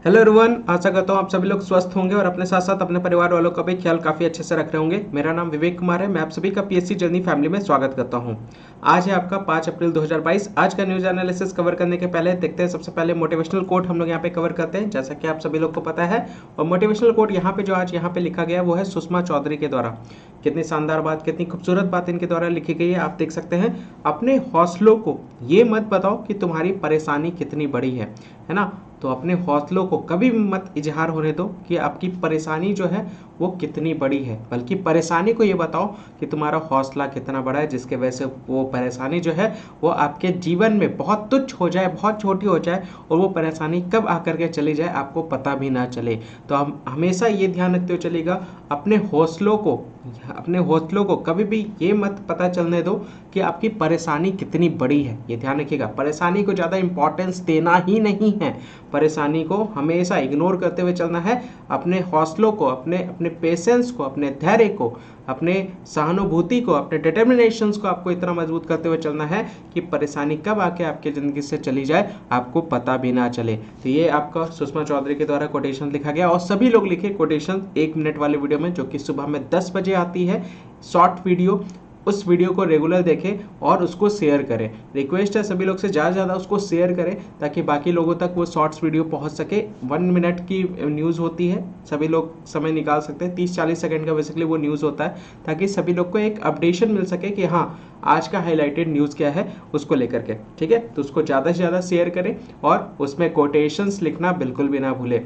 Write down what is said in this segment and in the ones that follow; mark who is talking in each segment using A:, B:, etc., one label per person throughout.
A: Hello everyone, आशा करता हूँ आप सभी लोग स्वस्थ होंगे और अपने साथ साथ अपने परिवार वालों का भी ख्याल काफ़ी अच्छे से रख रहे होंगे। मेरा नाम विवेक कुमार है। मैं आप सभी का पीएससी जर्नी फैमिली में स्वागत करता हूँ। आज है आपका 5 अप्रैल 2022। आज का न्यूज़ एनालिसिस कवर करने के पहले देखते हैं सबसे पहले मोटिवेशनल कोट हम लोग यहाँ पे कवर करते हैं, जैसा कि आप सभी लोग को पता है। और मोटिवेशनल कोट यहाँ पे जो आज यहाँ पे लिखा गया वो है सुषमा चौधरी के द्वारा। कितनी शानदार बात, कितनी खूबसूरत बात इनके द्वारा लिखी गई है, आप देख सकते हैं। अपने हौसलों को ये मत बताओ कि तुम्हारी परेशानी कितनी बड़ी है ना। तो अपने हौसलों को कभी भी मत इजहार होने दो कि आपकी परेशानी जो है वो कितनी बड़ी है, बल्कि परेशानी को ये बताओ कि तुम्हारा हौसला कितना बड़ा है, जिसके वजह से वो परेशानी जो है वो आपके जीवन में बहुत तुच्छ हो जाए, बहुत छोटी हो जाए और वो परेशानी कब आकर के चली जाए आपको पता भी ना चले। तो हम हमेशा ये ध्यान रखते हुए चलेगा, अपने हौसलों को कभी भी ये मत पता चलने दो कि आपकी परेशानी कितनी बड़ी है। ये ध्यान रखिएगा, परेशानी को ज़्यादा इंपॉर्टेंस देना ही नहीं है, परेशानी को हमेशा इग्नोर करते हुए चलना है। अपने हौसलों को, अपने पेशेंस को, अपने धैर्य को, अपने सहानुभूति को, अपने डिटर्मिनेशंस को आपको इतना मजबूत करते हुए चलना है कि परेशानी कब आके आपकी ज़िंदगी से चली जाए आपको पता भी ना चले। तो ये आपका सुषमा चौधरी के द्वारा कोटेशन लिखा गया और सभी लोग लिखे कोटेशन 1 मिनट वाले वीडियो में, जो कि सुबह में 10 बजे आती है शॉर्ट वीडियो। उस वीडियो को रेगुलर देखें और उसको शेयर करें। रिक्वेस्ट है सभी लोग से ज़्यादा से ज़्यादा उसको शेयर करें ताकि बाकी लोगों तक वो शॉर्ट्स वीडियो पहुंच सके। 1 मिनट की न्यूज़ होती है, सभी लोग समय निकाल सकते हैं। 30-40 सेकंड का बेसिकली वो न्यूज़ होता है, ताकि सभी लोग को एक अपडेशन मिल सके कि हाँ आज का हाईलाइटेड न्यूज़ क्या है उसको लेकर के। ठीक है, तो उसको ज़्यादा से ज़्यादा शेयर करें और उसमें कोटेशंस लिखना बिल्कुल भी ना भूलें।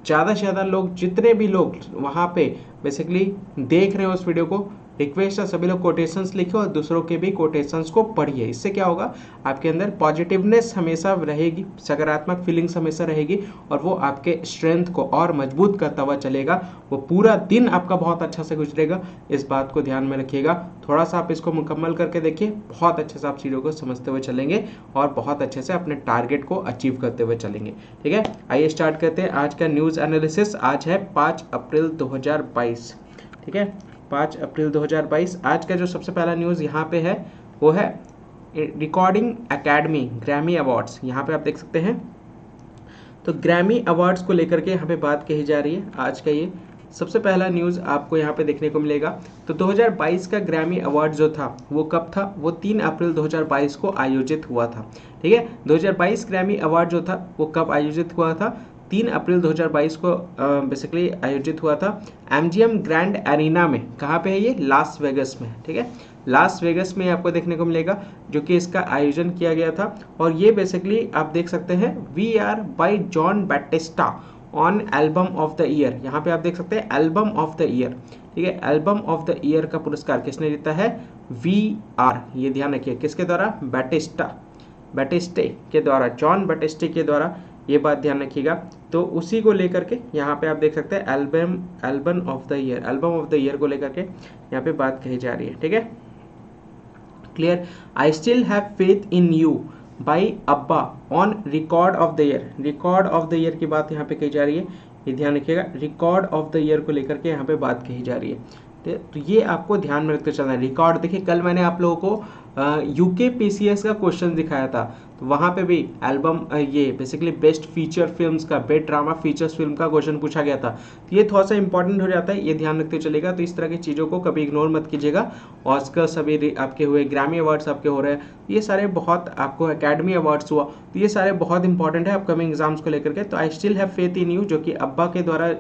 A: ज़्यादा से ज़्यादा लोग, जितने भी लोग वहाँ पे बेसिकली देख रहे हैं उस वीडियो को, रिक्वेस्ट है सभी लोग कोटेशंस लिखे और दूसरों के भी कोटेशंस को पढ़िए। इससे क्या होगा, आपके अंदर पॉजिटिवनेस हमेशा रहेगी, सकारात्मक फीलिंग्स हमेशा रहेगी और वो आपके स्ट्रेंथ को और मजबूत करता हुआ चलेगा। वो पूरा दिन आपका बहुत अच्छा से गुजरेगा, इस बात को ध्यान में रखिएगा। थोड़ा सा आप इसको मुकम्मल करके देखिए, बहुत अच्छे से आप चीज़ों को समझते हुए चलेंगे और बहुत अच्छे से अपने टारगेट को अचीव करते हुए चलेंगे। ठीक है, आइए स्टार्ट करते हैं आज का न्यूज़ एनालिसिस। आज है 5 अप्रैल 2022। ठीक है, 5 अप्रैल 2022। आज का जो सबसे पहला न्यूज़ यहाँ पे है वो है रिकॉर्डिंग एकेडमी ग्रैमी अवार्ड्स। यहाँ पे आप देख सकते हैं, तो ग्रैमी अवार्ड्स को लेकर के यहाँ पे बात कही जा रही है। आज का ये सबसे पहला न्यूज़ आपको यहाँ पे देखने को मिलेगा। तो 2022 का ग्रैमी अवार्ड जो था वो कब था, वो 3 अप्रैल 2022 को आयोजित हुआ था। ठीक है, 2022 ग्रैमी अवार्ड जो था वो कब आयोजित हुआ था, 3 अप्रैल 2022 को बेसिकली आयोजित हुआ था MGM ग्रैंड एरिना में। कहाँ पे है ये, लास वेगस में। ठीक है, लास वेगस में आपको देखने को मिलेगा, जो कि इसका आयोजन किया गया था। और ये बेसिकली आप देख सकते हैं we are by Jon Batiste on album of the year. यहाँ पे आप देख सकते हैं एल्बम ऑफ द ईयर। ठीक है, एल्बम ऑफ द ईयर का पुरस्कार किसने जीता है, VR। ये ध्यान रखिए, किसके द्वारा, बैटिस्टे के द्वारा, जॉन बैटिस्टे के द्वारा। ये बात ध्यान रखिएगा। तो उसी को लेकर के यहाँ पे आप देख सकते हैं एल्बम ऑफ द ईयर को लेकर के यहाँ पे बात कही जा रही है। ठीक है, clear. I still have faith in you by ABBA on record of the year. Record of the year की बात यहाँ पे कही जा रही है, ये ध्यान रखिएगा। रिकॉर्ड ऑफ द ईयर को लेकर के यहाँ पे बात कही जा रही है। तो ये आपको ध्यान में रखते चलना है। रिकॉर्ड देखिए, कल मैंने आप लोगों को यूके PCS का क्वेश्चन दिखाया था, तो वहाँ पे भी एल्बम ये बेसिकली बेस्ट फीचर फिल्म्स का, बेस्ट ड्रामा फीचर्स फिल्म का क्वेश्चन पूछा गया था। तो ये थोड़ा सा इंपॉर्टेंट हो जाता है, ये ध्यान रखते चलेगा। तो इस तरह की चीज़ों को कभी इग्नोर मत कीजिएगा। ऑस्कर सभी आपके हुए, ग्रैमी अवार्ड्स आपके हो रहे हैं, ये सारे बहुत, आपको एकेडमी अवार्ड्स हुआ, तो ये सारे बहुत इंपॉर्टेंट है अपकमिंग एग्जाम्स को लेकर के। तो आई still have faith in you, जो कि अब्बा के द्वारा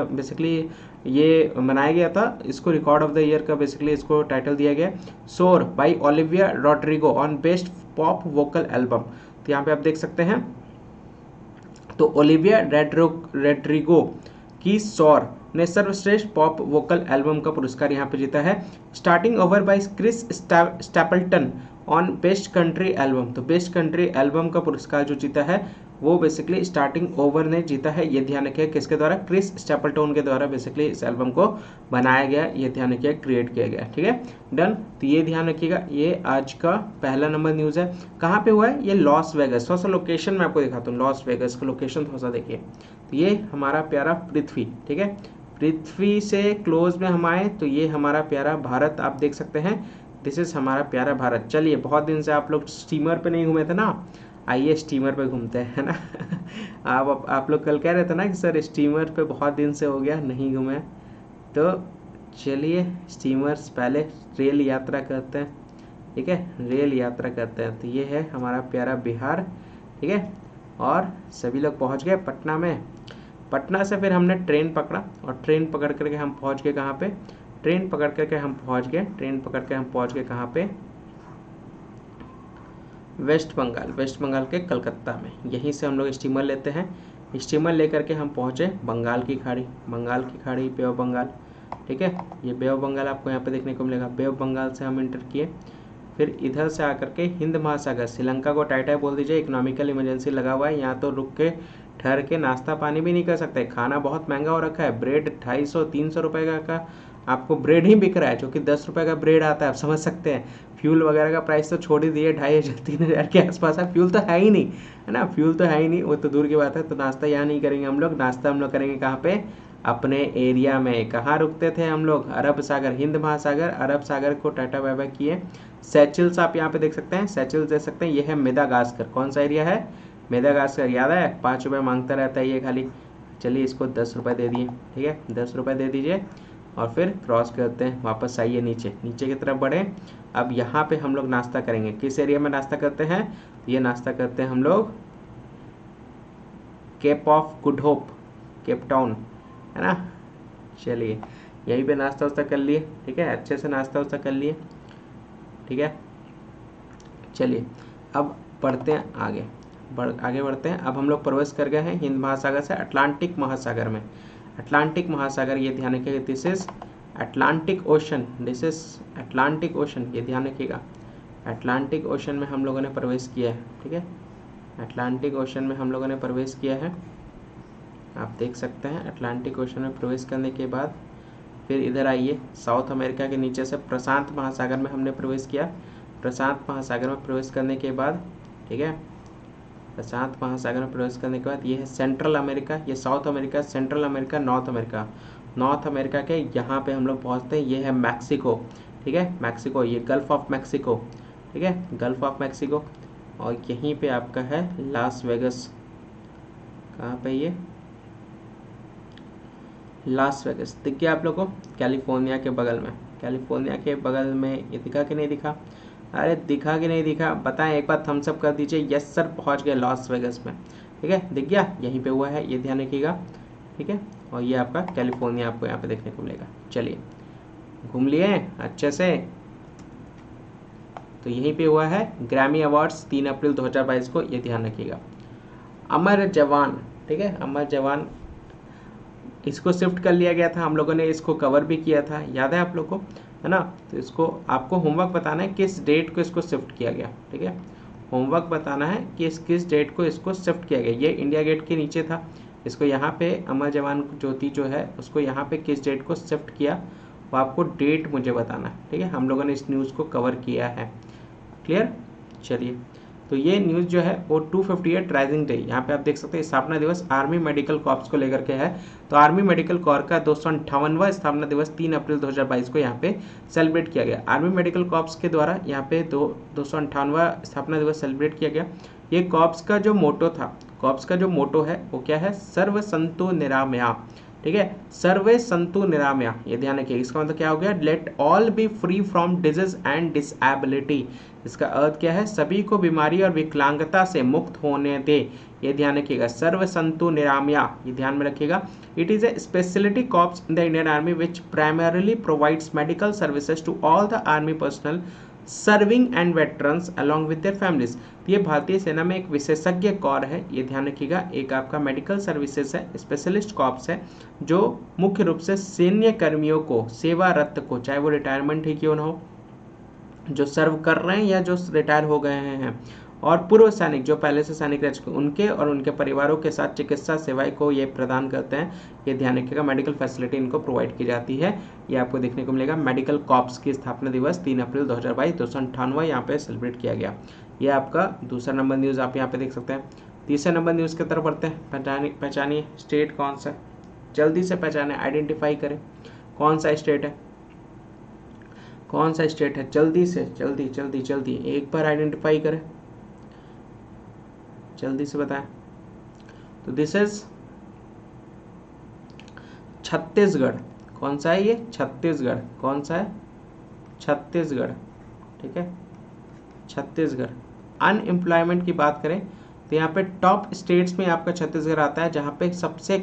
A: बेसिकली ये मनाया गया था। इसको रिकॉर्ड ऑफ द ईयर का बेसिकली इसको टाइटल दिया गया। Sour by Olivia Rodrigo on best pop vocal album. तो यहाँ पे आप देख सकते हैं, तो ओलिविया रॉड्रिगो की सोर ने सर्वश्रेष्ठ पॉप वोकल एल्बम का पुरस्कार यहाँ पे जीता है। Starting over by Chris Stapleton on best country album. तो बेस्ट कंट्री एल्बम का पुरस्कार जो जीता है वो बेसिकली स्टार्टिंग ओवर ने जीता है। ये ध्यान रखिए, किसके द्वारा, क्रिस स्टैपल्टन के द्वारा बेसिकली इस एल्बम को बनाया गया, ये ध्यान रखिए, क्रिएट किया गया। ठीक है, डन। तो ये ध्यान रखिएगा, ये आज का पहला नंबर न्यूज़ है। कहाँ पे हुआ है, ये लॉस वेगस। थोड़ा सा लोकेशन मैं आपको दिखाता हूँ, लॉस वेगस का लोकेशन थोड़ा सा देखिए। तो ये हमारा प्यारा पृथ्वी, ठीक है, पृथ्वी से क्लोज में हम आए तो ये हमारा प्यारा भारत आप देख सकते हैं। दिस इज हमारा प्यारा भारत। चलिए, बहुत दिन से आप लोग स्टीमर पे नहीं घूमे थे ना, आइए स्टीमर पे घूमते हैं, है ना। आप लोग कल कह रहे थे ना कि सर स्टीमर पे बहुत दिन से हो गया नहीं घूमे, तो चलिए स्टीमर्स पहले रेल यात्रा करते हैं, ठीक है, रेल यात्रा करते हैं। तो ये है हमारा प्यारा बिहार, ठीक है, और सभी लोग पहुंच गए पटना में। पटना से फिर हमने ट्रेन पकड़ा और ट्रेन पकड़ करके हम पहुंच गए कहाँ पे, ट्रेन पकड़ करके हम पहुंच गए कहाँ पे, वेस्ट बंगाल, वेस्ट बंगाल के कलकत्ता में। यहीं से हम लोग स्टीमर लेते हैं, स्टीमर लेकर के हम पहुँचे बंगाल की खाड़ी, बंगाल की खाड़ी, बे ऑफ बंगाल, ठीक है। ये बे ऑफ बंगाल आपको यहाँ पे देखने को मिलेगा। बे ऑफ बंगाल से हम इंटर किए, फिर इधर से आकर के हिंद महासागर, श्रीलंका को टाइट बोल दीजिए, इकोनॉमिकल इमरजेंसी लगा हुआ है, यहाँ तो रुक के ठहर के नाश्ता पानी भी नहीं कर सकते, खाना बहुत महंगा हो रखा है। ब्रेड 250-300 रुपये का आपको ब्रेड ही बिक रहा है, जो कि 10 रुपये का ब्रेड आता है, आप समझ सकते हैं। फ्यूल वगैरह का प्राइस तो छोड़ ही दिए, 2500-3000 के आसपास है। फ्यूल तो है ही नहीं, है ना, फ्यूल तो है ही नहीं, वो तो दूर की बात है। तो नाश्ता यहाँ नहीं करेंगे हम लोग, नाश्ता हम लोग करेंगे कहाँ पे, अपने एरिया में। कहाँ रुकते थे हम लोग, अरब सागर, हिंद महासागर, अरब सागर को टाटा बाय बाय किए। सैचिल्स आप यहाँ पे देख सकते हैं, सैचिल्स देख सकते हैं, ये है मेदागास्कर। कौन सा एरिया है, मेदागास्कर, याद है, 5 रुपये मांगता रहता है ये खाली। चलिए इसको 10 रुपये दे दिए, ठीक है, 10 रुपये दे दीजिए, और फिर क्रॉस करते हैं, वापस आइए नीचे, नीचे की तरफ बढ़े। अब यहाँ पे हम लोग नाश्ता करेंगे, किस एरिया में नाश्ता करते हैं, ये नाश्ता करते हैं हम लोग Cape of Good Hope, Cape Town, है ना। चलिए यहीं पे नाश्ता वास्ता कर लिए, ठीक है, अच्छे से नाश्ता वास्ता कर लिए, ठीक है। चलिए अब बढ़ते हैं आगे, आगे बढ़ते हैं। अब हम लोग प्रवेश कर गए हैं हिंद महासागर से अटलांटिक महासागर में। अटलांटिक महासागर, ये ध्यान रखिएगा, this is Atlantic ocean, this is Atlantic ocean, ये ध्यान रखिएगा। अटलांटिक ओशन में हम लोगों ने प्रवेश किया है, ठीक है, अटलांटिक ओशन में हम लोगों ने प्रवेश किया है, आप देख सकते हैं। अटलांटिक ओशन में प्रवेश करने के बाद फिर इधर आइए, साउथ अमेरिका के नीचे से प्रशांत महासागर में हमने प्रवेश किया। प्रशांत महासागर में प्रवेश करने के बाद, ठीक है, प्रशांत महासागर में प्रवेश करने के बाद ये है सेंट्रल अमेरिका, ये south America, central America, north America. North America के यहाँ पे हम लोग पहुँचते हैं, ये है मैक्सिको, ठीक है, मैक्सिको, ये गल्फ ऑफ मैक्सिको, ठीक है, गल्फ ऑफ मैक्सिको। और यहीं पे आपका है लास वेगस, कहाँ पे ये, लास वेगस दिख गया आप लोग को, कैलिफोर्निया के बगल में, कैलिफोर्निया के बगल में। ये दिखा कि नहीं दिखा, अरे दिखा कि नहीं दिखा, बताएं एक बार थम्स अप कर दीजिए। यस सर, पहुंच गए लॉस वेगस में, ठीक है, दिख गया, यहीं पे हुआ है, ये ध्यान रखिएगा, ठीक है। और ये आपका कैलिफोर्निया आपको यहाँ पे देखने को मिलेगा। चलिए घूम लिए अच्छे से, तो यहीं पे हुआ है ग्रैमी अवार्ड्स 3 अप्रैल 2022 को, ये ध्यान रखिएगा। अमर जवान, ठीक है, अमर जवान, इसको शिफ्ट कर लिया गया था, हम लोगों ने इसको कवर भी किया था, याद है आप लोग को, है ना। तो इसको आपको होमवर्क बताना है किस डेट को इसको शिफ्ट किया गया, ठीक है, होमवर्क बताना है कि किस डेट को इसको शिफ्ट किया गया। ये इंडिया गेट के नीचे था, इसको यहाँ पे अमर जवान ज्योति जो है उसको यहाँ पे किस डेट को शिफ्ट किया, वो आपको डेट मुझे बताना है, ठीक है। हम लोगों ने इस न्यूज़ को कवर किया है, क्लियर। चलिए तो ये न्यूज़ जो है वो 258 राइजिंग डे, यहाँ पे आप देख सकते हैं स्थापना दिवस आर्मी मेडिकल कॉर्प्स को लेकर के है। तो आर्मी मेडिकल कॉर का 258वां स्थापना दिवस 3 अप्रैल 2022 को यहाँ पे सेलिब्रेट किया गया। आर्मी मेडिकल कॉर्प्स के द्वारा यहाँ पे 258वां स्थापना दिवस सेलिब्रेट किया गया। ये कॉर्प्स का जो मोटो था, कॉर्प्स का जो मोटो है वो क्या है, सर्व संतो निरामया, ठीक है, सर्वे संतु निरामया, ये ध्यान रखिए। इसका मतलब क्या हो गया, let all B free from disease and disability. इसका अर्थ क्या है, सभी को बीमारी और विकलांगता से मुक्त होने दे, ये ध्यान रखिएगा। सर्व संतु निरामया, ये ध्यान में रखिएगा। It is a speciality corps in the Indian army which primarily provides medical services to all the army personnel serving and veterans along with their families. ये भारतीय सेना में एक विशेषज्ञ कॉर है, ये ध्यान रखिएगा। एक आपका मेडिकल सर्विसेज है, स्पेशलिस्ट कॉर्प्स है, जो मुख्य रूप से सैन्य कर्मियों को, सेवारत को, चाहे वो रिटायरमेंट ही क्यों ना हो, जो सर्व कर रहे हैं या जो रिटायर हो गए हैं, और पूर्व सैनिक जो पहले से सैनिक रह चुके, उनके और उनके परिवारों के साथ चिकित्सा सेवाएं को ये प्रदान करते हैं, ये ध्यान रखिएगा। मेडिकल फैसिलिटी इनको प्रोवाइड की जाती है, ये आपको देखने को मिलेगा। मेडिकल कॉर्प्स की स्थापना दिवस 3 अप्रैल 2022 258वां यहाँ पे सेलिब्रेट किया गया। ये आपका दूसरा नंबर न्यूज़ आप यहाँ पे देख सकते हैं। तीसरे नंबर न्यूज़ की तरफ बढ़ते हैं। पहचानिए स्टेट कौन सा, जल्दी से पहचाने, आइडेंटिफाई करें कौन सा स्टेट है, कौन सा स्टेट है, जल्दी से, जल्दी जल्दी जल्दी एक बार आइडेंटिफाई करें। जल्दी से बताएं। तो दिस इज छत्तीसगढ़। कौन सा है ये? छत्तीसगढ़। कौन सा है? छत्तीसगढ़। ठीक है, छत्तीसगढ़। अनएम्प्लॉयमेंट की बात करें तो यहाँ पे टॉप स्टेट्स में आपका छत्तीसगढ़ आता है, जहाँ पे सबसे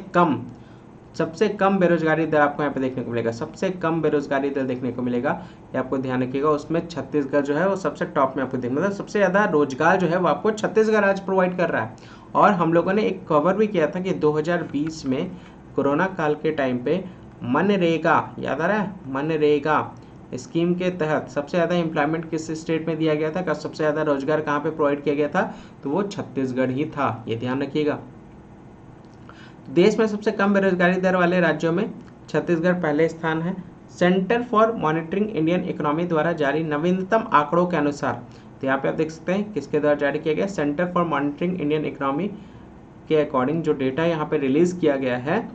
A: कम बेरोजगारी दर आपको यहाँ पे देखने को मिलेगा। सबसे कम बेरोजगारी दर देखने को मिलेगा, ये आपको ध्यान रखिएगा। उसमें छत्तीसगढ़ जो है वो सबसे टॉप में आपको मतलब सबसे ज़्यादा रोजगार जो है वो आपको छत्तीसगढ़ आज प्रोवाइड कर रहा है। और हम लोगों ने एक कवर भी किया था कि 2020 में कोरोना काल के टाइम पे मनरेगा, याद आ रहा है? मनरेगा स्कीम के तहत सबसे ज़्यादा एम्प्लॉयमेंट किस स्टेट में दिया गया था, सबसे ज़्यादा रोजगार कहाँ पे प्रोवाइड किया गया था? तो वो छत्तीसगढ़ ही था, ये ध्यान रखिएगा। देश में सबसे कम बेरोजगारी दर वाले राज्यों में छत्तीसगढ़ पहले स्थान है। Centre for monitoring Indian economy द्वारा जारी नवीनतम आंकड़ों के अनुसार, तो यहाँ पे आप देख सकते हैं किसके द्वारा जारी किया गया, centre for monitoring Indian economy के अकॉर्डिंग जो डेटा यहाँ पे रिलीज किया गया है,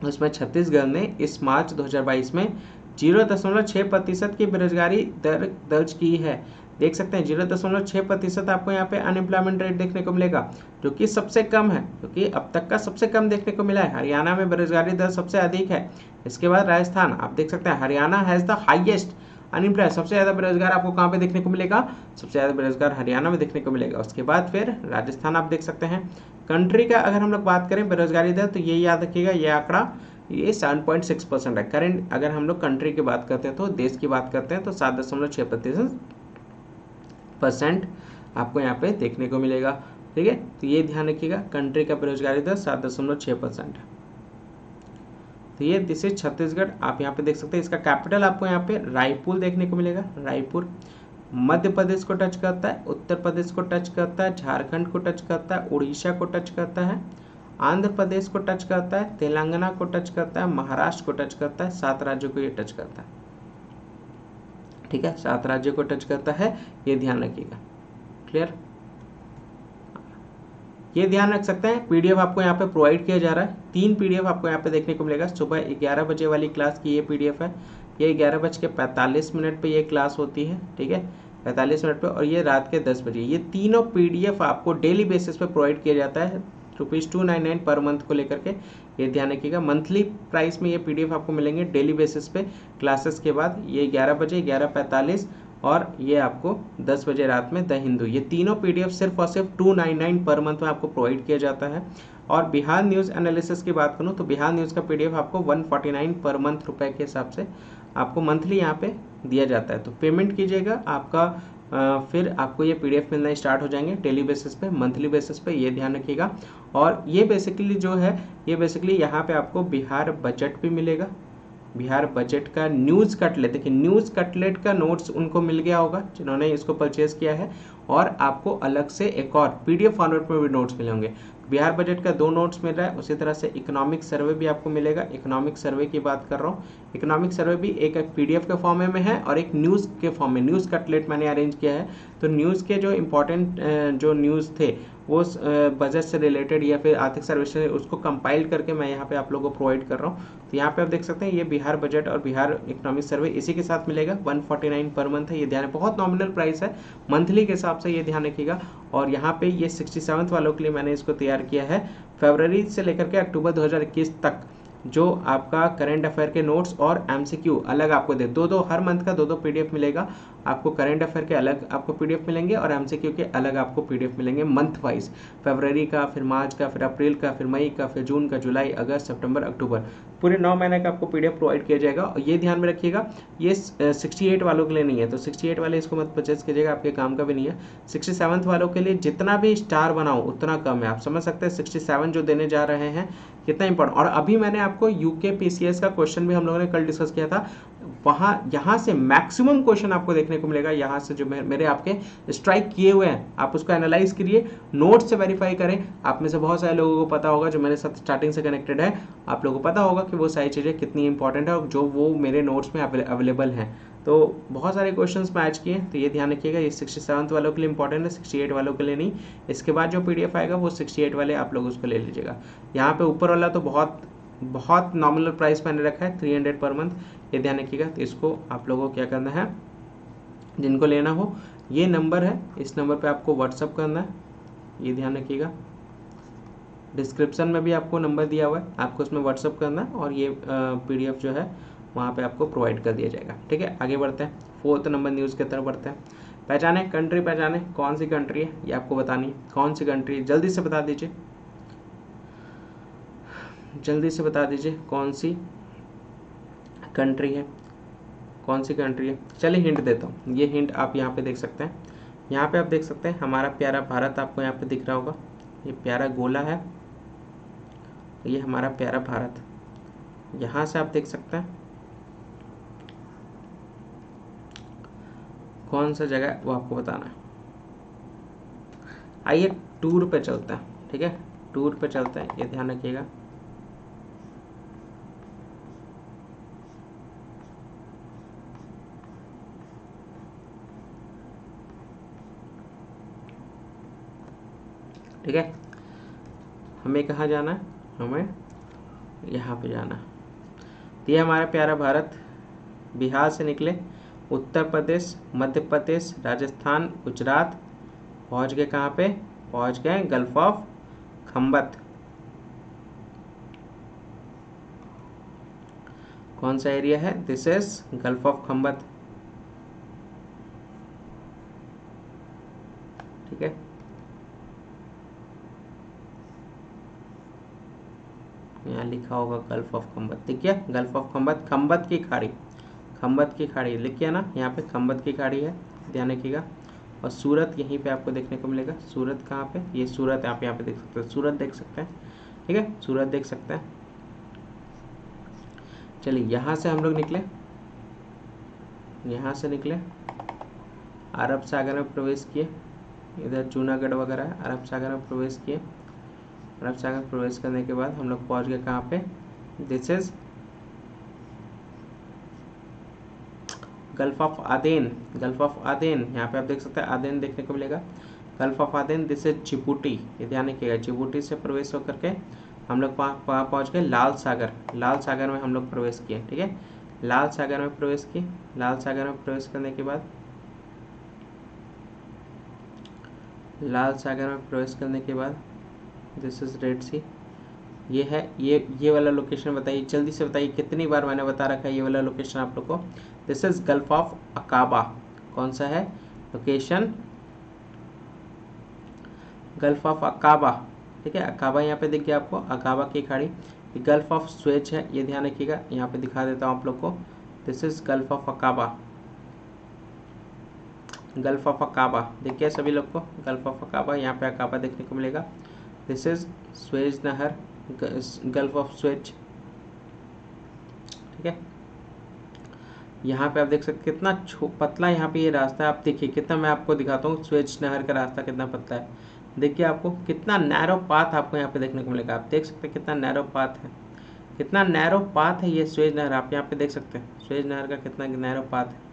A: उसमें छत्तीसगढ़ ने इस मार्च 2022 में 0.6% की बेरोजगारी दर दर्ज की है। देख सकते हैं 0.6% आपको यहाँ पे अनएम्प्लॉयमेंट रेट देखने को मिलेगा, जो कि सबसे कम है, क्योंकि अब तक का सबसे कम देखने को मिला है। हरियाणा में बेरोजगारी दर सबसे अधिक है, इसके बाद राजस्थान। आप देख सकते हैं Haryana has the highest unemployed. सबसे ज़्यादा बेरोजगार आपको कहाँ पे देखने को मिलेगा? सबसे ज़्यादा बेरोजगार हरियाणा में देखने को मिलेगा। उसके बाद फिर राजस्थान आप देख सकते हैं। कंट्री का अगर हम लोग बात करें बेरोजगारी दर, तो ये याद रखिएगा, ये आंकड़ा ये 7.6% है। करेंट अगर हम लोग कंट्री की बात करते हैं, तो देश की बात करते हैं, तो 7.6% आपको यहाँ पे देखने को मिलेगा। ठीक है, तो ये ध्यान रखिएगा, कंट्री का बेरोजगारी दर 7.6% है। तो ये दिस इज छत्तीसगढ़। आप यहाँ पे देख सकते हैं, इसका कैपिटल आपको यहाँ पे रायपुर देखने को मिलेगा, रायपुर। मध्य प्रदेश को टच करता है, उत्तर प्रदेश को टच करता है, झारखंड को टच करता है, उड़ीसा को टच करता है, आंध्र प्रदेश को टच करता है, तेलंगाना को टच करता है, महाराष्ट्र को टच करता है। 7 राज्यों को ये टच करता है। ठीक है, 7 राज्यों को टच करता है, ये ध्यान रखिएगा। क्लियर? ये ध्यान रख सकते हैं। पीडीएफ आपको यहाँ पे प्रोवाइड किया जा रहा है। 3 पीडीएफ आपको यहाँ पे देखने को मिलेगा। सुबह 11 बजे वाली क्लास की ये पीडीएफ है, ये 11:45 पे ये क्लास होती है। ठीक है, 45 मिनट पे। और ये रात के 10 बजे। ये तीनों पीडीएफ आपको डेली बेसिस पे प्रोवाइड किया जाता है, ₹299 पर मंथ को लेकर के, ये ध्यान रखिएगा। मंथली प्राइस में ये पीडीएफ आपको मिलेंगे डेली बेसिस पे क्लासेस के बाद। ये 11 बजे, 11:45 और ये आपको 10 बजे रात में द हिंदू। ये तीनों पीडीएफ सिर्फ और सिर्फ 299 पर मंथ में आपको प्रोवाइड किया जाता है। और बिहार न्यूज़ एनालिसिस की बात करूँ तो बिहार न्यूज़ का पीडीएफ आपको 149 पर मंथ रुपए के हिसाब से आपको मंथली यहाँ पे दिया जाता है। तो पेमेंट कीजिएगा, आपका फिर आपको ये पीडीएफ मिलना स्टार्ट हो जाएंगे डेली बेसिस पे, मंथली बेसिस पे, ये ध्यान रखिएगा। और ये बेसिकली जो है, ये बेसिकली यहाँ पे आपको बिहार बजट भी मिलेगा, बिहार बजट का न्यूज़ कटलेट। देखिए न्यूज़ कटलेट का नोट्स उनको मिल गया होगा जिन्होंने इसको परचेज किया है, और आपको अलग से एक और पीडीएफ फॉर्मेट में भी नोट्स मिले होंगे। बिहार बजट का 2 नोट्स मिल रहा है, उसी तरह से इकोनॉमिक सर्वे भी आपको मिलेगा। इकोनॉमिक सर्वे की बात कर रहा हूँ, इकोनॉमिक सर्वे भी एक पीडीएफ के फॉर्म में है और एक न्यूज़ के फॉर्म में। न्यूज़ कटलेट मैंने अरेंज किया है, तो न्यूज़ के जो इम्पोर्टेंट जो न्यूज़ थे वो बजट से रिलेटेड या फिर आर्थिक सर्वे से, उसको कंपाइल करके मैं यहाँ पे आप लोगों को प्रोवाइड कर रहा हूँ। तो यहाँ पे आप देख सकते हैं ये बिहार बजट और बिहार इकोनॉमिक सर्वे इसी के साथ मिलेगा। 149 पर मंथ है, ये ध्यान, बहुत नॉमिनल प्राइस है मंथली के हिसाब से, ये ध्यान रखिएगा। और यहाँ पे ये 67th वालों के लिए मैंने इसको तैयार किया है। फरवरी से लेकर के अक्टूबर 2021 तक जो आपका करंट अफेयर के नोट्स और एमसीक्यू अलग आपको दे, दो हर मंथ का 2 पीडीएफ मिलेगा आपको। करंट अफेयर के अलग आपको पीडीएफ मिलेंगे और एमसीक्यू के अलग आपको पीडीएफ मिलेंगे मंथ वाइज। फरवरी का, फिर मार्च का, फिर अप्रैल का, फिर मई का, फिर जून का, जुलाई, अगस्त, सितंबर, अक्टूबर, पूरे 9 महीने का आपको पीडीएफ प्रोवाइड किया जाएगा। और ये ध्यान में रखिएगा, ये 68 वालों के लिए नहीं है, तो 68 वाले इसको मत परचेज कीजिएगा, आपके काम का भी नहीं है। 67th वालों के लिए जितना भी स्टार बनाओ उतना कम है। आप समझ सकते हैं 67 जो देने जा रहे हैं कितना इंपॉर्टेंट। और अभी मैंने आपको यूके पीसीएस का क्वेश्चन भी हम लोगों ने कल डिस्कस किया था, वहाँ यहाँ से मैक्सिमम क्वेश्चन आपको देखने को मिलेगा। यहाँ से जो मेरे आपके स्ट्राइक किए हुए हैं, आप उसको एनालाइज करिए, नोट से वेरीफाई करें। आप में से बहुत सारे लोगों को पता होगा, जो मेरे साथ स्टार्टिंग से कनेक्टेड है, आप लोगों को पता होगा कि वो सारी चीज़ें कितनी इंपॉर्टेंट है और जो वो मेरे नोट्स में अवेलेबल हैं। तो बहुत सारे क्वेश्चंस मैच किए, तो ये ध्यान रखिएगा, ये 67th वालों के लिए इंपॉर्टेंट है, 68 वालों के लिए नहीं। इसके बाद जो पीडीएफ आएगा वो 68 वाले आप लोग उसको ले लीजिएगा। यहाँ पे ऊपर वाला तो बहुत नॉमिनल प्राइस मैंने रखा है, 300 पर मंथ, ये ध्यान रखिएगा। तो इसको आप लोगों को क्या करना है, जिनको लेना हो, ये नंबर है, इस नंबर पे आपको व्हाट्सअप करना है। ये ध्यान रखिएगा। डिस्क्रिप्शन में भी आपको नंबर दिया हुआ है, आपको उसमें व्हाट्सअप करना है और ये PDF जो है वहाँ पे आपको प्रोवाइड कर दिया जाएगा। ठीक है, आगे बढ़ते हैं, 4th नंबर न्यूज़ की तरफ बढ़ते हैं। पहचाने कंट्री, पहचाने कौन सी कंट्री है, ये आपको बतानी है। कौन सी कंट्री है, जल्दी से बता दीजिए, जल्दी से बता दीजिए कौन सी कंट्री है, कौन सी कंट्री है। चलिए हिंट देता हूँ, ये हिंट आप यहाँ पे देख सकते हैं। यहाँ पे आप देख सकते हैं हमारा प्यारा भारत आपको यहाँ पे दिख रहा होगा, ये प्यारा गोला है, ये हमारा प्यारा भारत। यहाँ से आप देख सकते हैं कौन सा जगह है वो आपको बताना है। आइए टूर पे चलते हैं। ठीक है, टूर पे चलते हैं, ये ध्यान रखिएगा। ठीक है, हमें कहाँ जाना है, हमें यहाँ पे जाना है। तो ये हमारा प्यारा भारत, बिहार से निकले, उत्तर प्रदेश, मध्य प्रदेश, राजस्थान, गुजरात, पहुँच गए कहाँ पे, पहुँच गए गल्फ ऑफ खंबत। कौन सा एरिया है, this is gulf of Khambhat. ठीक है, यहाँ लिखा होगा गल्फ ऑफ खंबत, देखिए गल्फ ऑफ खंबत, खंबत की खाड़ी, खंबत की खाड़ी लिखिए ना, यहाँ पे खंबत की खाड़ी है, ध्यान रखिएगा। और सूरत यहीं पे आपको देखने को मिलेगा। सूरत कहाँ पे, ये सूरत आप यहाँ पे देख सकते हैं, सूरत देख सकते हैं। ठीक है, सूरत देख सकते हैं। चलिए यहाँ से हम लोग निकले, यहाँ से निकले, अरब सागर में प्रवेश किए, इधर जूनागढ़ वगैरह है, अरब सागर में प्रवेश किए। अरब सागर में प्रवेश करने के बाद हम लोग पहुँच गए कहाँ पे, this is gulf of Aden, gulf of Aden, यहाँ पे आप देख सकते हैं आदेन देखने को मिलेगा, gulf of Aden, this is Djibouti, ये ध्यान रखिएगा। जिबूटी से प्रवेश होकर के हम लोग वहाँ पहुँच गए लाल सागर, लाल सागर में हम लोग प्रवेश किए। ठीक है, लाल सागर में प्रवेश किए, लाल सागर में प्रवेश करने के बाद, लाल सागर में प्रवेश करने के बाद दिस इज रेड सी, ये है, ये वाला लोकेशन बताइए, जल्दी से बताइए, कितनी बार मैंने बता रखा है ये वाला लोकेशन आप लोग को। This is gulf of Aqaba. कौन सा है लोकेशन, गल्फ ऑफ अकाबा। ठीक है, अकाबा यहाँ पे दिख गया आपको, अकाबा की खाड़ी। गल्फ ऑफ स्वेच है, ये ध्यान रखिएगा, यहाँ पे दिखा देता हूँ आप लोग को, this is gulf of Aqaba, gulf of Aqaba देखिए सभी लोग को, गल्फ ऑफ अकाबा, यहाँ पे अकाबा देखने को मिलेगा। दिस इज स्वेज नहर, गल्फ ऑफ स्वेज। ठीक है, यहाँ पे आप देख सकते कितना पतला यहाँ पे ये रास्ता है, आप देखिए कितना, मैं आपको दिखाता हूँ स्वेज नहर का रास्ता कितना पतला है। देखिए आपको कितना नैरो पाथ आपको यहाँ पे देखने को मिलेगा, आप देख सकते हैं कितना नैरो पाथ है, कितना नैरो पाथ है ये स्वेज नहर, आप यहाँ पे देख सकते हैं स्वेज नहर का कितना नैरो पाथ है।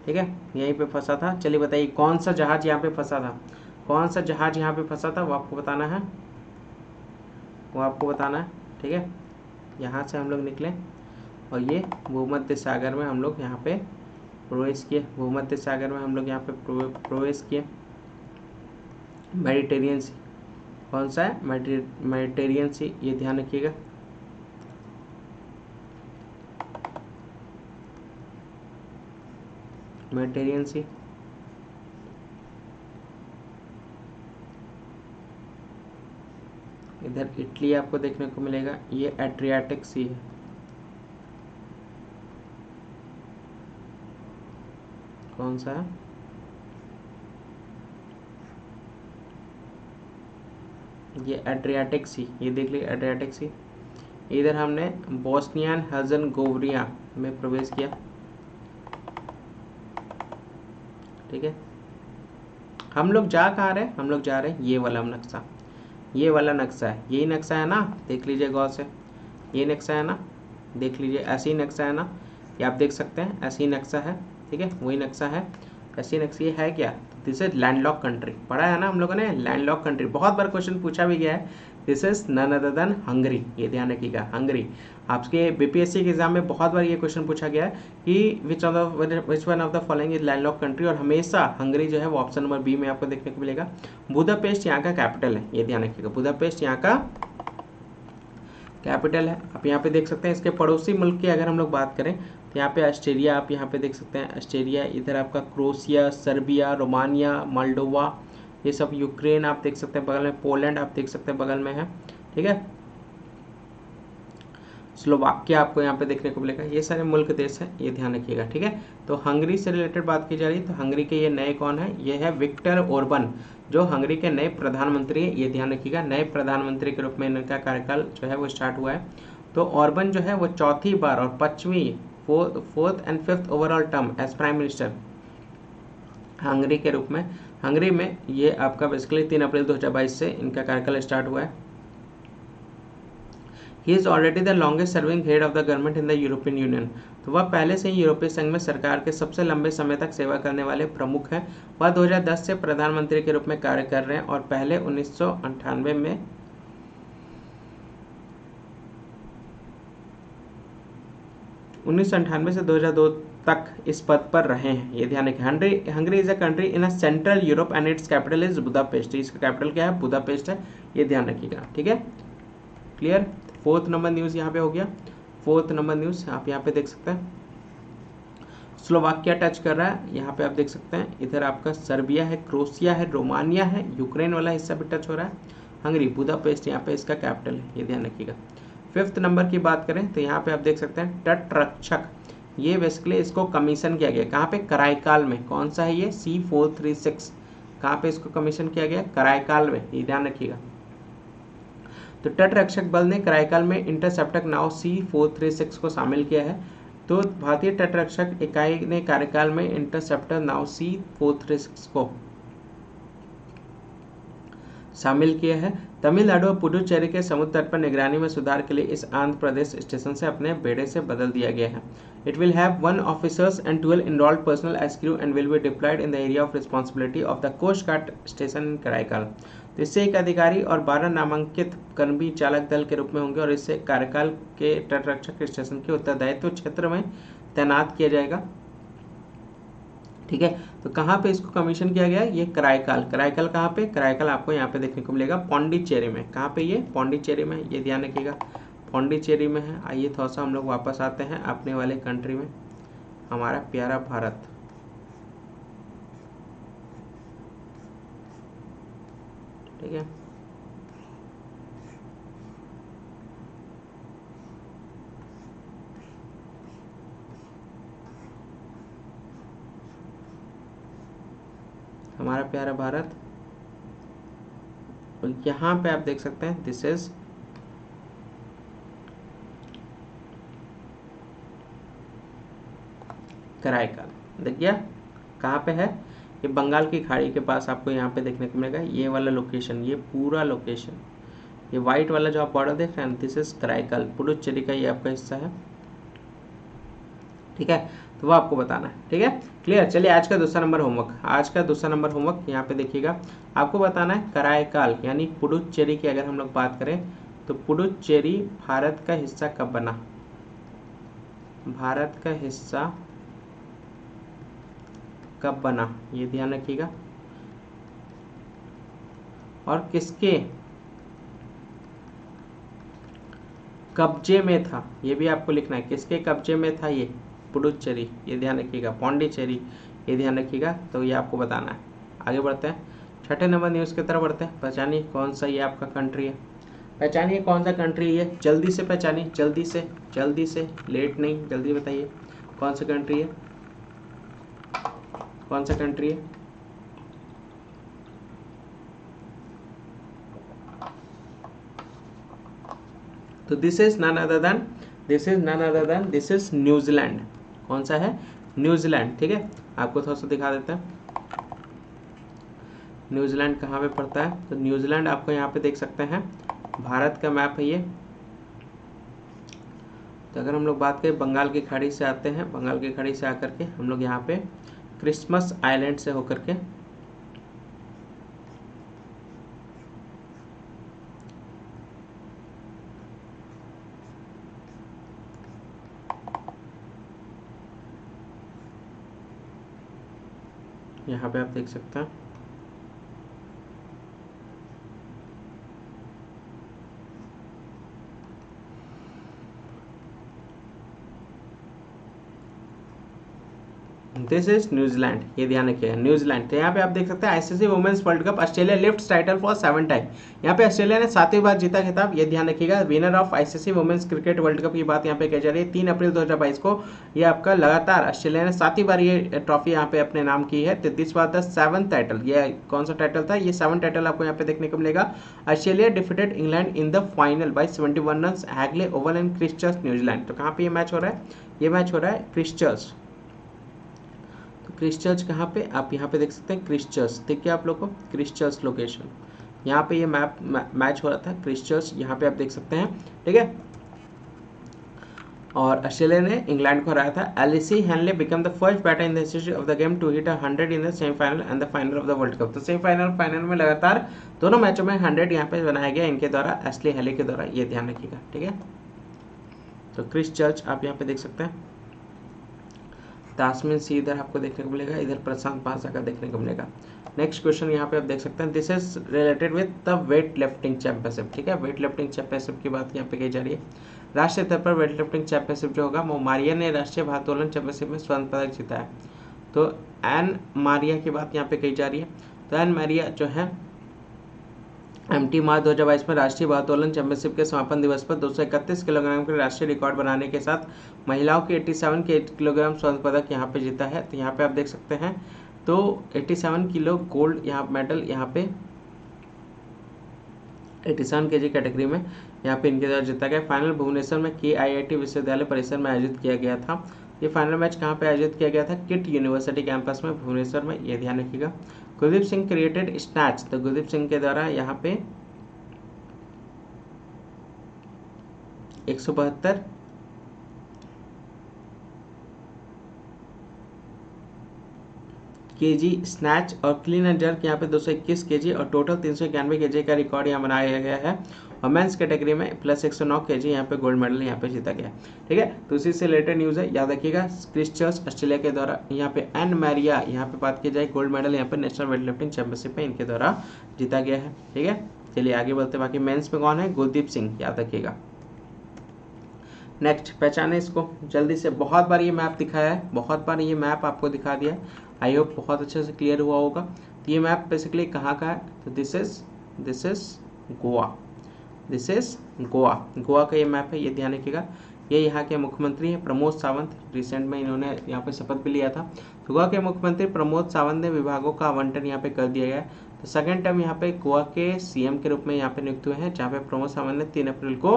A: ठीक है, यहीं पे फंसा था। चलिए बताइए कौन सा जहाज यहाँ पे फंसा था, कौन सा जहाज यहाँ पे फंसा था वो आपको बताना है, वो आपको बताना है। ठीक है, यहाँ से हम लोग निकले और ये भूमध्य सागर में हम लोग यहाँ पे प्रवेश किए, भूमध्य सागर में हम लोग यहाँ पे प्रवेश किए। मेडिटेरियन सी, कौन सा है, मेडिटेरियन सी, ये ध्यान रखिएगा। मेडिटेरियन सी, इधर इटली आपको देखने को मिलेगा, ये एड्रियाटिक सी है। कौन सा है, ये एड्रियाटिक सी, ये देख लीजिए एड्रियाटिक सी। इधर हमने बोस्नियन हर्ज़ेगोविना में प्रवेश किया। ठीक है, हम लोग जा कहाँ रहे, हम लोग जा रहे हैं ये वाला नक्शा, ये वाला नक्शा है, यही नक्शा है ना, देख लीजिए गौर से, ये नक्शा है ना, देख लीजिए ऐसे ही नक्शा है ना, ये आप देख सकते हैं ऐसे ही नक्शा है। ठीक है, वही नक्शा है, ऐसी नक्शा है क्या, दिस इज लैंडलॉक कंट्री, पढ़ा है ना हम लोगों ने, लैंडलॉक कंट्री, बहुत बार क्वेश्चन पूछा भी गया है। This is none other than Hungary, ये ध्यान रखिएगा, हंगरी। आपके बीपीएससी के एग्जाम में बहुत बार ये क्वेश्चन पूछा गया है कि which one of the following is landlock country, और हमेशा हंगरी जो है वो ऑप्शन नंबर बी में आपको देखने को मिलेगा। बुदापेस्ट यहाँ का कैपिटल है, ये ध्यान रखिएगा, बुदापेस्ट यहाँ का कैपिटल है। आप यहाँ पे देख सकते हैं इसके पड़ोसी मुल्क की अगर हम लोग बात करें तो यहाँ पे ऑस्ट्रेलिया, आप यहाँ पे देख सकते हैं ऑस्ट्रेलिया, इधर आपका क्रोएशिया, सर्बिया, रोमानिया, मोल्डोवा, ये सब, यूक्रेन आप देख सकते हैं बगल में, पोलैंड आप देख सकते हैं बगल में है, ठीक है, स्लोवाकिया आपको यहाँ पे देखने को मिलेगा, ये सारे मुल्क देश हैं, ये ध्यान रखिएगा, ठीक है। तो हंगरी से रिलेटेड बात की जा रही है, तो हंगरी के ये नए कौन है, ये है विक्टर ओर्बन, जो हंगरी के नए प्रधानमंत्री है, ये ध्यान रखिएगा, नए प्रधानमंत्री के रूप में इनका कार्यकाल जो है वो स्टार्ट हुआ है। तो ओर्बन जो है वो चौथी बार और पांचवी, fourth and fifth overall term as prime minister Hungary के रूप में, हंगरी में ये आपका बेसिकली 3 अप्रैल 2022 से इनका कार्यकाल स्टार्ट हुआ है। He is already the longest serving head of the government in the European union, तो वह पहले से ही यूरोपीय संघ में सरकार के सबसे लंबे समय तक सेवा करने वाले प्रमुख हैं। वह 2010 से प्रधानमंत्री के रूप में कार्य कर रहे हैं और पहले 1998 में 1998 से 2002 तक इस पद पर रहे हैं, ये ध्यान रखें। Hungary is a country in a central Europe and it's capital is Budapest, इसका कैपिटल क्या है, बुदापेस्ट है, ये ध्यान रखिएगा, ठीक है, क्लियर। 4th नंबर न्यूज़ यहाँ पे हो गया। 4th नंबर न्यूज़ आप यहाँ पे देख सकते हैं, स्लोवाकिया टच कर रहा है, यहाँ पे आप देख सकते हैं, इधर आपका सर्बिया है, क्रोएशिया है, रोमानिया है, यूक्रेन वाला हिस्सा भी टच हो रहा है, हंगरी, बुदापेस्ट यहाँ पे इसका कैपिटल है, ये ध्यान रखिएगा। 5th नंबर की बात करें तो यहाँ पे आप देख सकते हैं तटरक्षक, ये बेसिकली इसको कमीशन किया गया, कहाँ पे, कराईकाल में, कौन सा है ये, C436, कहाँ पे इसको कमीशन किया गया, कराईकाल में, ये ध्यान रखिएगा। तो तटरक्षक बल ने कराईकाल में इंटरसेप्टर नाव C436 को शामिल किया है। तो भारतीय तटरक्षक इकाई ने कार्यकाल में इंटरसेप्टर नाव C436 को शामिल किया है। तमिलनाडु और पुडुचेरी के समुद्र तट पर निगरानी में सुधार के लिए इस आंध्र प्रदेश स्टेशन से अपने बेड़े से बदल दिया गया है। It will have 1 officers and 12 enrolled personnel as crew and will be deployed in the area of responsibility of the Coast Guard station in Karaikal. तो इससे 1 अधिकारी और 12 नामांकित कर्मी चालक दल के रूप में होंगे और इससे कार्यकाल के तटरक्षक स्टेशन के उत्तरदायित्व क्षेत्र में तैनात किया जाएगा, ठीक है। तो कहाँ पे इसको कमीशन किया गया है, ये कराईकाल, कराईकाल कहाँ पे, कराईकाल आपको यहाँ पे देखने को मिलेगा पौंडीचेरी में, कहाँ पे, ये पौंडीचेरी में, ये ध्यान रखिएगा, पौंडीचेरी में है। आइए थोड़ा सा हम लोग वापस आते हैं अपने वाले कंट्री में, हमारा प्यारा भारत, ठीक है। हमारा प्यारा भारत, और यहाँ पे आप देख सकते हैं दिस इज कराईकाल, देखिए कहाँ पे है, ये बंगाल की खाड़ी के पास आपको यहाँ पे देखने को मिलेगा, ये वाला लोकेशन, ये पूरा लोकेशन, ये व्हाइट वाला जो आप बॉर्डर देख रहे हैं, दिस इज कराईकाल, पुडुचेरी का ये आपका हिस्सा है, ठीक है। तो वो आपको बताना है, ठीक है, क्लियर। चलिए आज का दूसरा नंबर होमवर्क, आज का दूसरा नंबर होमवर्क यहाँ पे देखिएगा, आपको बताना है कराईकाल यानी पुडुचेरी की अगर हम लोग बात करें तो पुडुचेरी भारत का हिस्सा कब बना, भारत का हिस्सा कब बना, ये ध्यान रखिएगा, और किसके कब्जे में था, ये भी आपको लिखना है, किसके कब्जे में था ये पुडुचेरी, ये ध्यान रखिएगा, पौंडीचेरी, ये ध्यान रखिएगा, तो ये आपको बताना है। आगे बढ़ते हैं, 6ठे नंबर न्यूज़ की तरफ बढ़ते हैं। पहचानिए कौन सा ये आपका कंट्री है, पहचानिए कौन सा कंट्री है, जल्दी से पहचानिए, जल्दी से, लेट नहीं, जल्दी बताइए कौन सा कंट्री है, कौन सा कंट्री है, तो this is none other than this is New Zealand, कौन सा है, न्यूजीलैंड, ठीक है। आपको थोड़ा सा दिखा देते हैं न्यूजीलैंड कहाँ पे पड़ता है, तो न्यूजीलैंड आपको यहाँ पे देख सकते हैं, भारत का मैप है ये। तो अगर हम लोग बात करें बंगाल की खाड़ी से आते हैं, बंगाल की खाड़ी से आकर के हम लोग यहाँ पे क्रिसमस आइलैंड से होकर के यहाँ पे आप देख सकते हैं। दिस इज न्यूजीलैंड, ये ध्यान रखिएगा, न्यूजीलैंड। तो यहाँ पे आप देख सकते हैं ICC women's world cup Australia lifts title for 7 time. यहाँ पे ऑस्ट्रेलिया ने 7वीं बार जीता खिताब, ये ध्यान रखिएगा। Winner of ICC women's cricket world cup की बात यहाँ पे कही जा रही है। 3 अप्रैल 2022 को ये आपका लगातार ऑस्ट्रेलिया ने 7वीं बार ये ट्रॉफी यहाँ पे अपने नाम की है। This was the 7th title. ये कौन सा टाइटल था? ये 7 टाइटल आपको यहाँ पे देखने को मिलेगा। Australia defeated England in the final by 71 run, Hagley Oval and Christchurch, New Zealand. तो कहाँ पे ये मैच हो रहा है? ये मैच हो रहा है क्रिस्टचर्च। तो क्रिस्टचर्च कहाँ पे? आप यहाँ पे देख सकते हैं क्रिस्टचर्च, देखिए आप लोग को क्रिस्टचर्च लोकेशन, यहाँ पे ये मैच हो रहा था क्रिस्टचर्च, यहाँ पे आप देख सकते हैं, ठीक है। और ऑस्ट्रेलिया ने इंग्लैंड को हराया था। Alyssa Healy become the first batter in the history of the game to hit 100 in the semifinal and the final of the world cup. तो सेमीफाइनल फाइनल में लगातार दोनों मैचों में 100 यहाँ पे बनाया गया इनके द्वारा, एस्ली हेले के द्वारा, ये ध्यान रखिएगा, ठीक है। तो क्रिस्टचर्च आप यहाँ पे देख सकते हैं। तास्मिन सी इधर आपको देखने को मिलेगा, इधर प्रशांत पासा का देखने को मिलेगा। नेक्स्ट क्वेश्चन यहाँ पे आप देख सकते हैं, this is related with the weight lifting championship, ठीक है। वेट लिफ्टिंग चैंपियनशिप की बात यहाँ पे कही जा रही है। राष्ट्रीय स्तर पर वेट लिफ्टिंग चैंपियनशिप जो होगा वो मारिया ने राष्ट्रीय भारोत्तोलन चैंपियनशिप में स्वर्ण पदक जीता है। तो एन मारिया की बात यहाँ पे कही जा रही है। तो एन मारिया जो है एमटी मार्च 2022 में राष्ट्रीय भारोत्तोलन चैंपियनशिप के समापन दिवस पर 231 किलोग्राम के राष्ट्रीय रिकॉर्ड बनाने के साथ महिलाओं के 87 किलोग्राम स्वर्ण पदक यहाँ पे जीता है। तो यहाँ पे आप देख सकते हैं, तो 87 किलो गोल्ड यहाँ मेडल यहाँ पे 87 केजी कैटेगरी में यहाँ पे इनके द्वारा जीता गया। फाइनल भुवनेश्वर में KIIT विश्वविद्यालय परिसर में आयोजित किया गया था। ये फाइनल मैच कहाँ पे आयोजित किया गया था? किट यूनिवर्सिटी कैंपस में भुवनेश्वर में, ये ध्यान रखिएगा। कुलदीप सिंह क्रिएटेड स्नैच, तो कुलदीप सिंह के द्वारा यहाँ पे 172 केजी स्नैच और क्लीन एंड जर्क यहाँ पे 221 केजी और टोटल 391 केजी का रिकॉर्ड यहाँ बनाया गया है। और मेंस कैटेगरी में प्लस 109 केजी यहाँ पे गोल्ड मेडल यहाँ पे जीता गया, ठीक है। तो उसी से रिलेटेड न्यूज़ है, याद रखिएगा। क्रिस्टचर्च ऑस्ट्रेलिया के द्वारा यहाँ पे एन मैरिया यहाँ पे बात की जाए, गोल्ड मेडल यहाँ पे नेशनल वेट लिफ्टिंग चैंपियनशिप में इनके द्वारा जीता गया है, ठीक है। चलिए आगे बढ़ते, बाकी मेंस में कौन है? गुरदीप सिंह, याद रखिएगा। नेक्स्ट पहचाने इसको जल्दी से, बहुत बार ये मैप दिखाया है, बहुत बार ये मैप आपको दिखा दिया है, आई होप बहुत अच्छे से क्लियर हुआ होगा। तो ये मैप बेसिकली कहाँ का है? तो this is Goa, this is Goa, Goa का ये मैप है, ये ध्यान रखिएगा। ये यहाँ के मुख्यमंत्री हैं प्रमोद सावंत, रिसेंट में इन्होंने यहाँ पे शपथ भी लिया था। तो गोवा के मुख्यमंत्री प्रमोद सावंत ने विभागों का आवंटन यहाँ पे कर दिया गया है। तो सेकेंड टर्म यहाँ पे गोवा के CM के रूप में यहाँ पे नियुक्त हुए हैं, जहाँ पे प्रमोद सावंत ने 3 अप्रैल को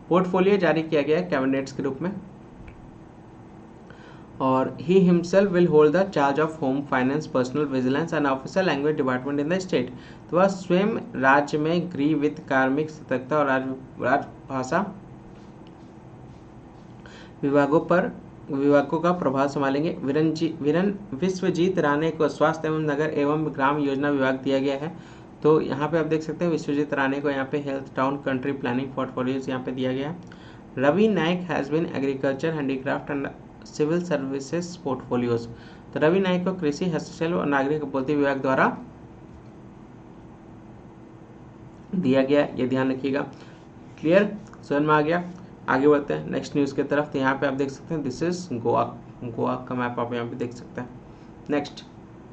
A: पोर्टफोलियो जारी किया गया है कैबिनेट्स के रूप में। और he himself will hold the charge of home finance, personal vigilance and official language department in the state. तो वह स्वयं राज्य में गृह, वित्त, कार्मिक, सतर्कता और राजभाषा विभागों का प्रभाव संभालेंगे। वीरन विश्वजीत राणे को स्वास्थ्य एवं नगर एवं ग्राम योजना विभाग दिया गया है। तो यहाँ पे आप देख सकते हैं विश्वजीत राणे को यहाँ पे health town country planning portfolios यहाँ पे दिया गया है। Ravi Naik has been agriculture, handicraft and civil services portfolios. तो रवि नायक को कृषि, हस्तशिल्प और नागरिक आपूर्ति विभाग द्वारा दिया गया, ये ध्यान रखिएगा। क्लियर, समझ में आ गया? आगे बढ़ते हैं नेक्स्ट न्यूज़ की तरफ। तो यहाँ पे आप देख सकते हैं दिस इज गोवा, गोवा का मैप आप यहाँ पे देख सकते हैं। नेक्स्ट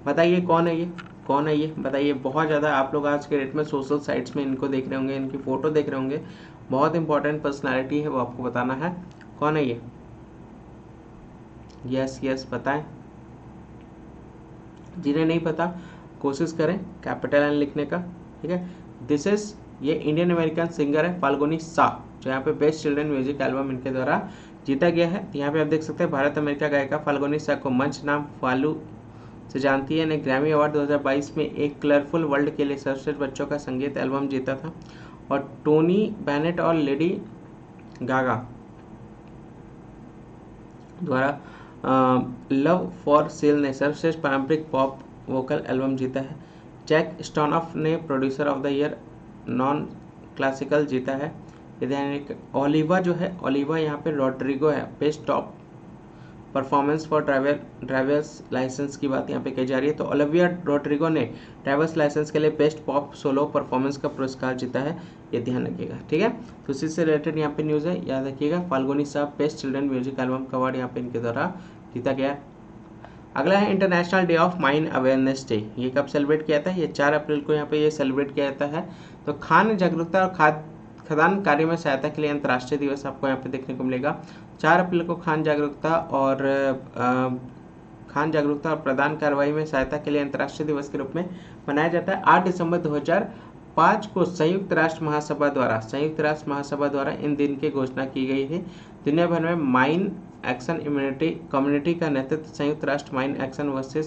A: बताइए कौन है ये, कौन है ये बताइए। बहुत ज़्यादा आप लोग आज के डेट में सोशल साइट्स में इनको देख रहे होंगे, इनकी फ़ोटो देख रहे होंगे। बहुत इंपॉर्टेंट पर्सनालिटी है, वो आपको बताना है कौन है ये। यस बताएं, जिन्हें नहीं पता कोशिश करें कैपिटल एन लिखने का, ठीक है। दिस इज, ये इंडियन अमेरिकन सिंगर है फाल्गुनी सा, जो यहाँ पे बेस्ट चिल्ड्रन म्यूजिक एल्बम इनके द्वारा जीता गया है। तो यहाँ पे आप देख सकते हैं भारत अमेरिका गायिका फाल्गुनी सा को मंच नाम फालू से जानती है ने ग्रैमी अवार्ड 2022 में एक कलरफुल वर्ल्ड के लिए सर्वश्रेष्ठ बच्चों का संगीत एल्बम जीता था। और टोनी बेनेट और लेडी गागा द्वारा लव फॉर सेल ने सर्वश्रेष्ठ पारंपरिक पॉप वोकल एल्बम जीता है। जैक स्टोनऑफ ने producer of the year non classical जीता है। ओलिवा जो है, ओलिवा यहाँ पे रोड्रिगो है best performance for drivers license की बात यहाँ पे की जा रही है। तो ओलिविया रोड्रिगो ने ड्राइवर्स लाइसेंस के लिए बेस्ट पॉप सोलो परफॉर्मेंस का पुरस्कार जीता है, ये ध्यान रखिएगा, ठीक है। तो इसी से रिलेटेड यहाँ पे न्यूज़ है, याद रखिएगा। फाल्गुनी साहब बेस्ट चिल्ड्रन म्यूजिक एल्बम का अवार्ड यहाँ पे इनके द्वारा जीता गया। अगला है international day of mine awareness day. ये कब सेलिब्रेट किया जाता है? ये 4 अप्रैल को यहाँ पे ये सेलिब्रेट किया जाता है। तो खान जागरूकता और खदान कार्य में सहायता के लिए अंतर्राष्ट्रीय दिवस आपको यहाँ पे देखने को मिलेगा। 4 अप्रैल को खान जागरूकता और प्रदान कार्रवाई में सहायता के लिए अंतर्राष्ट्रीय दिवस के रूप में मनाया जाता है। 8 दिसंबर 2005 को संयुक्त राष्ट्र महासभा द्वारा इन दिन की घोषणा की गई थी। दुनिया भर में माइन एक्शन कम्युनिटी का नेतृत्व संयुक्त राष्ट्र माइन एक्शन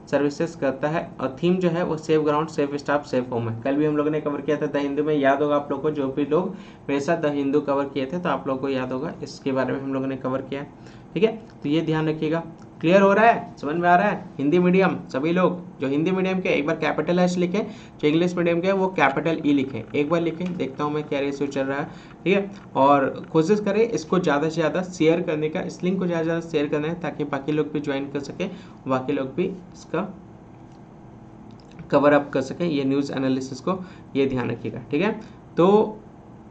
A: सर्विसेज करता है और थीम जो है वो safe ground, safe staff, safe home है। कल भी हम लोगों ने कवर किया था द हिंदू में, याद होगा आप लोग को, जो भी लोग मेरे साथ द हिंदू कवर किए थे तो आप लोगों को याद होगा, इसके बारे में हम लोगों ने कवर किया है, ठीक है। तो ये ध्यान रखिएगा। क्लियर हो रहा है, समझ में आ रहा है? हिंदी मीडियम सभी लोग जो हिंदी मीडियम के एक बार कैपिटल एच लिखें, जो इंग्लिश मीडियम के वो कैपिटल ई लिखें, एक बार लिखें, देखता हूँ मैं क्या रेशियो चल रहा है, ठीक है। और कोशिश करें इसको ज़्यादा से ज़्यादा शेयर करने का, इस लिंक को ज़्यादा से ज़्यादा शेयर करना है ताकि बाकी लोग भी ज्वाइन कर सकें, बाकी लोग भी इसका कवर अप कर सकें ये न्यूज़ एनालिसिस को, ये ध्यान रखिएगा, ठीक है। तो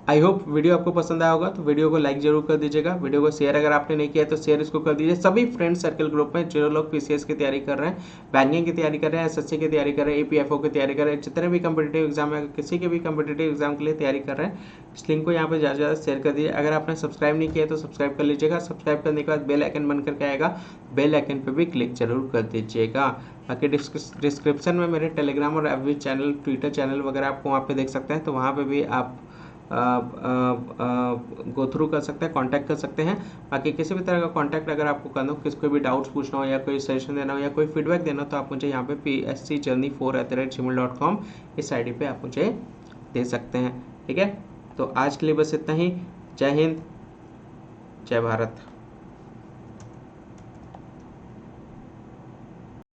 A: आई होप वीडियो आपको पसंद आया होगा। तो वीडियो को लाइक जरूर कर दीजिएगा, वीडियो को शेयर अगर आपने नहीं किया तो शेयर इसको कर दीजिए सभी फ्रेंड सर्कल ग्रुप में जो लोग पीसीएस की तैयारी कर रहे हैं, बैंकिंग की तैयारी कर रहे हैं, एसएससी की तैयारी कर रहे हैं, ईपीएफओ की तैयारी कर रहे हैं, जितने भी कम्पिटेटिव एग्जाम है, किसी के भी कम्पिटेटिव एग्जाम के लिए तैयारी कर रहे हैं, इस लिंक को यहाँ पर ज़्यादा से ज़्यादा शेयर कर दीजिए। अगर आपने सब्सक्राइब नहीं किया तो सब्सक्राइब कर लीजिएगा, सब्सक्राइब करने के बाद बेल आइकन बन करके आएगा, बेल आइकन पर भी क्लिक जरूर कर दीजिएगा। बाकी डिस्क्रिप्शन में मेरे टेलीग्राम और एफबी चैनल, ट्विटर चैनल वगैरह आपको वहाँ पे देख सकते हैं, तो वहाँ पे भी आप गो थ्रू कर सकते हैं, कांटेक्ट कर सकते हैं। बाकी किसी भी तरह का कांटेक्ट अगर आपको करना हो, किसी को भी डाउट्स पूछना हो या कोई सजेशन देना हो या कोई फीडबैक देना हो तो आप मुझे यहाँ पे pscjourney4@gmail.com इस आईडी पे आप मुझे दे सकते हैं, ठीक है। तो आज के लिए बस इतना ही। जय हिंद, जय भारत।